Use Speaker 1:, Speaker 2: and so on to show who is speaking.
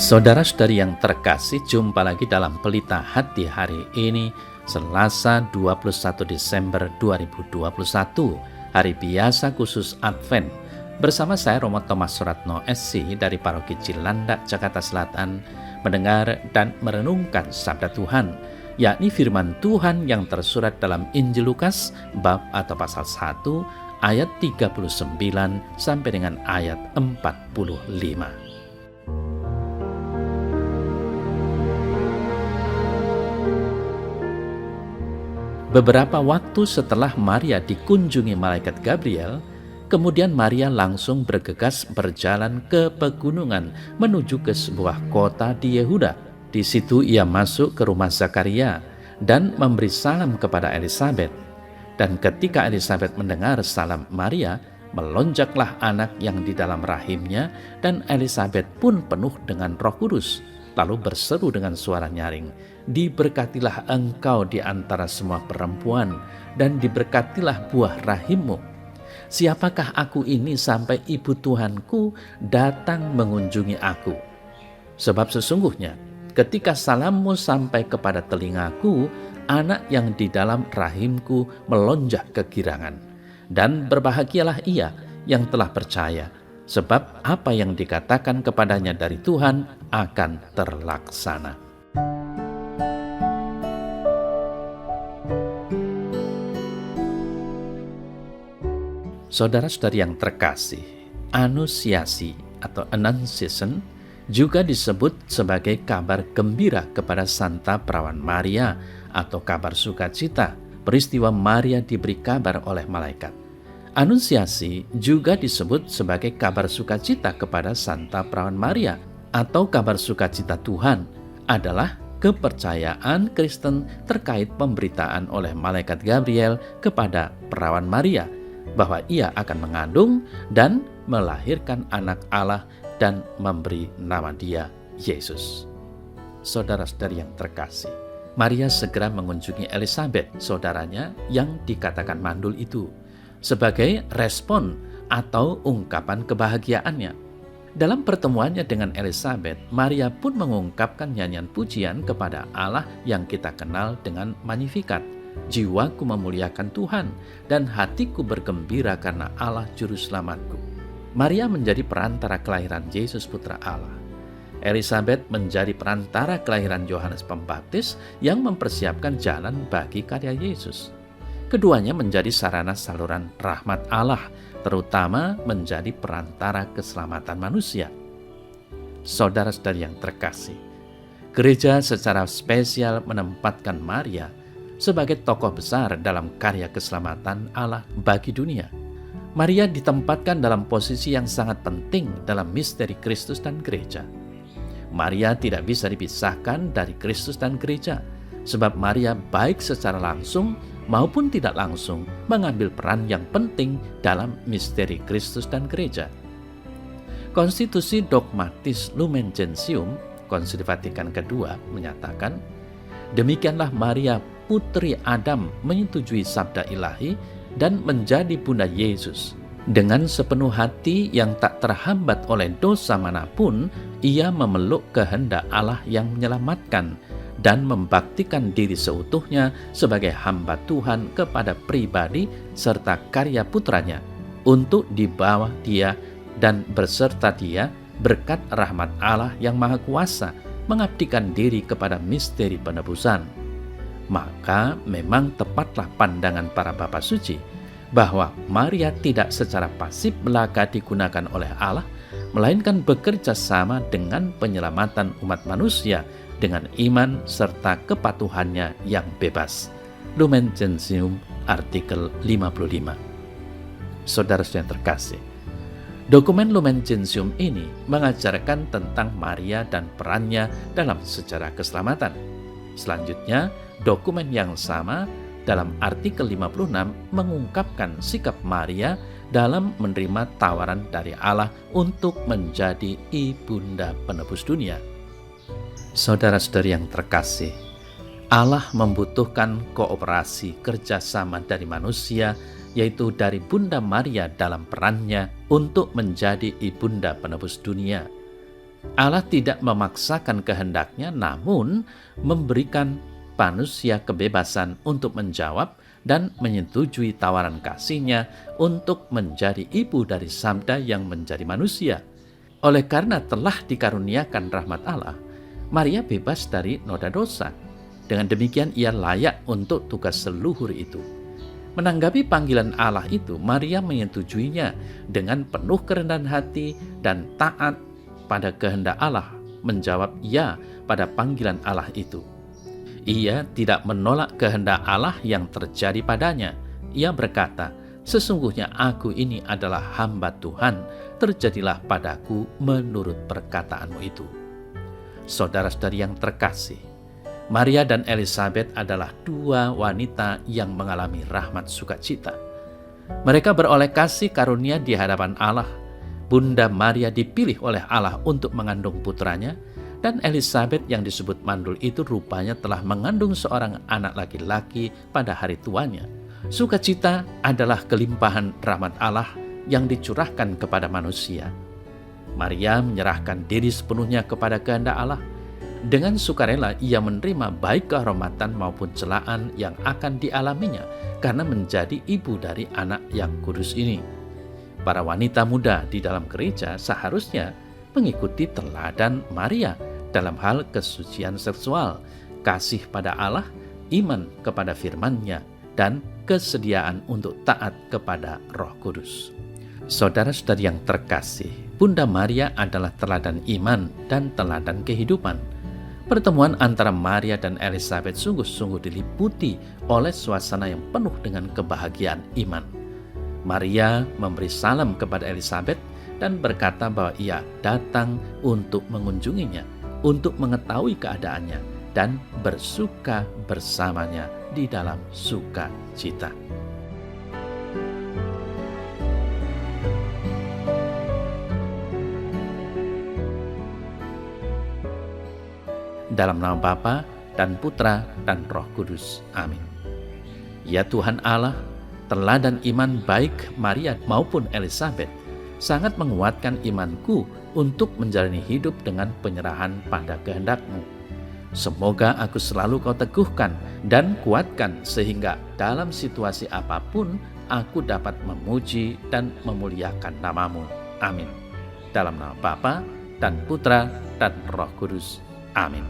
Speaker 1: Saudara-saudari yang terkasih, jumpa lagi dalam Pelita Hati hari ini, Selasa 21 Desember 2021, hari biasa khusus Advent. Bersama saya Romo Thomas Suratno SC dari Paroki Cilandak, Jakarta Selatan, mendengar dan merenungkan Sabda Tuhan, yakni firman Tuhan yang tersurat dalam Injil Lukas bab atau pasal 1 ayat 39 sampai dengan ayat 45. Beberapa waktu setelah Maria dikunjungi malaikat Gabriel, kemudian Maria langsung bergegas berjalan ke pegunungan menuju ke sebuah kota di Yehuda. Di situ ia masuk ke rumah Zakaria dan memberi salam kepada Elisabet. Dan ketika Elisabet mendengar salam Maria, melonjaklah anak yang di dalam rahimnya, dan Elisabet pun penuh dengan Roh Kudus. Lalu berseru dengan suara nyaring, "Diberkatilah engkau di antara semua perempuan, dan diberkatilah buah rahimmu. Siapakah aku ini sampai ibu Tuhanku datang mengunjungi aku? Sebab sesungguhnya ketika salammu sampai kepada telingaku, anak yang di dalam rahimku melonjak kegirangan. Dan berbahagialah ia yang telah percaya, sebab apa yang dikatakan kepadanya dari Tuhan akan terlaksana." Saudara-saudari yang terkasih, anusiasi atau annunciation juga disebut sebagai kabar gembira kepada Santa Perawan Maria atau kabar sukacita, peristiwa Maria diberi kabar oleh malaikat. Anusiasi juga disebut sebagai kabar sukacita kepada Santa Perawan Maria atau kabar sukacita Tuhan, adalah kepercayaan Kristen terkait pemberitaan oleh malaikat Gabriel kepada Perawan Maria bahwa ia akan mengandung dan melahirkan anak Allah dan memberi nama dia Yesus. Saudara-saudari yang terkasih, Maria segera mengunjungi Elisabet, saudaranya yang dikatakan mandul itu, sebagai respon atau ungkapan kebahagiaannya. Dalam pertemuannya dengan Elisabet, Maria pun mengungkapkan nyanyian pujian kepada Allah yang kita kenal dengan Magnificat. "Jiwaku memuliakan Tuhan, dan hatiku bergembira karena Allah Juru Selamatku." Maria menjadi perantara kelahiran Yesus Putra Allah. Elisabet menjadi perantara kelahiran Yohanes Pembaptis yang mempersiapkan jalan bagi karya Yesus. Keduanya menjadi sarana saluran rahmat Allah, terutama menjadi perantara keselamatan manusia. Saudara-saudari yang terkasih, gereja secara spesial menempatkan Maria sebagai tokoh besar dalam karya keselamatan Allah bagi dunia. Maria ditempatkan dalam posisi yang sangat penting dalam misteri Kristus dan gereja. Maria tidak bisa dipisahkan dari Kristus dan gereja, sebab Maria baik secara langsung maupun tidak langsung mengambil peran yang penting dalam misteri Kristus dan gereja. Konstitusi Dogmatis Lumen Gentium, Konsili Vatikan II, menyatakan, "Demikianlah Maria, putri Adam, menyetujui sabda ilahi dan menjadi bunda Yesus. Dengan sepenuh hati yang tak terhambat oleh dosa manapun, ia memeluk kehendak Allah yang menyelamatkan dan membaktikan diri seutuhnya sebagai hamba Tuhan kepada pribadi serta karya putranya, untuk di bawah dia dan berserta dia berkat rahmat Allah yang Maha Kuasa mengabdikan diri kepada misteri penebusan." Maka memang tepatlah pandangan para Bapa Suci bahwa Maria tidak secara pasif belaka digunakan oleh Allah, melainkan bekerja sama dengan penyelamatan umat manusia dengan iman serta kepatuhannya yang bebas. Lumen Gentium artikel 55. Saudara-saudara yang terkasih, dokumen Lumen Gentium ini mengajarkan tentang Maria dan perannya dalam sejarah keselamatan. Selanjutnya, dokumen yang sama dalam artikel 56 mengungkapkan sikap Maria dalam menerima tawaran dari Allah untuk menjadi ibunda penebus dunia. Saudara-saudari yang terkasih, Allah membutuhkan kooperasi kerjasama dari manusia, yaitu dari Bunda Maria dalam perannya untuk menjadi ibunda penebus dunia. Allah tidak memaksakan kehendaknya, namun memberikan manusia kebebasan untuk menjawab dan menyetujui tawaran kasihnya untuk menjadi ibu dari Sabda yang menjadi manusia. Oleh karena telah dikaruniakan rahmat Allah, Maria bebas dari noda dosa. Dengan demikian ia layak untuk tugas seluhur itu. Menanggapi panggilan Allah itu, Maria menyetujuinya dengan penuh kerendahan hati dan taat pada kehendak Allah, menjawab ya pada panggilan Allah itu. Ia tidak menolak kehendak Allah yang terjadi padanya. Ia berkata, "Sesungguhnya aku ini adalah hamba Tuhan, terjadilah padaku menurut perkataanmu itu." Saudara-saudari yang terkasih, Maria dan Elizabeth adalah dua wanita yang mengalami rahmat sukacita. Mereka beroleh kasih karunia di hadapan Allah. Bunda Maria dipilih oleh Allah untuk mengandung putranya, dan Elizabeth yang disebut mandul itu rupanya telah mengandung seorang anak laki-laki pada hari tuanya. Sukacita adalah kelimpahan rahmat Allah yang dicurahkan kepada manusia. Maria menyerahkan diri sepenuhnya kepada kehendak Allah. Dengan sukarela ia menerima baik kehormatan maupun celaan yang akan dialaminya karena menjadi ibu dari anak yang kudus ini. Para wanita muda di dalam gereja seharusnya mengikuti teladan Maria dalam hal kesucian seksual, kasih pada Allah, iman kepada firman-Nya, dan kesediaan untuk taat kepada Roh Kudus. Saudara-saudari yang terkasih, Bunda Maria adalah teladan iman dan teladan kehidupan. Pertemuan antara Maria dan Elizabeth sungguh-sungguh diliputi oleh suasana yang penuh dengan kebahagiaan iman. Maria memberi salam kepada Elizabeth dan berkata bahwa ia datang untuk mengunjunginya, untuk mengetahui keadaannya, dan bersuka bersamanya di dalam sukacita. Dalam nama Bapa dan Putra dan Roh Kudus. Amin. Ya Tuhan Allah, teladan iman baik Maria maupun Elizabeth sangat menguatkan imanku untuk menjalani hidup dengan penyerahan pada kehendak-Mu. Semoga aku selalu Kau teguhkan dan kuatkan sehingga dalam situasi apapun aku dapat memuji dan memuliakan nama-Mu. Amin. Dalam nama Bapa dan Putra dan Roh Kudus. Amin.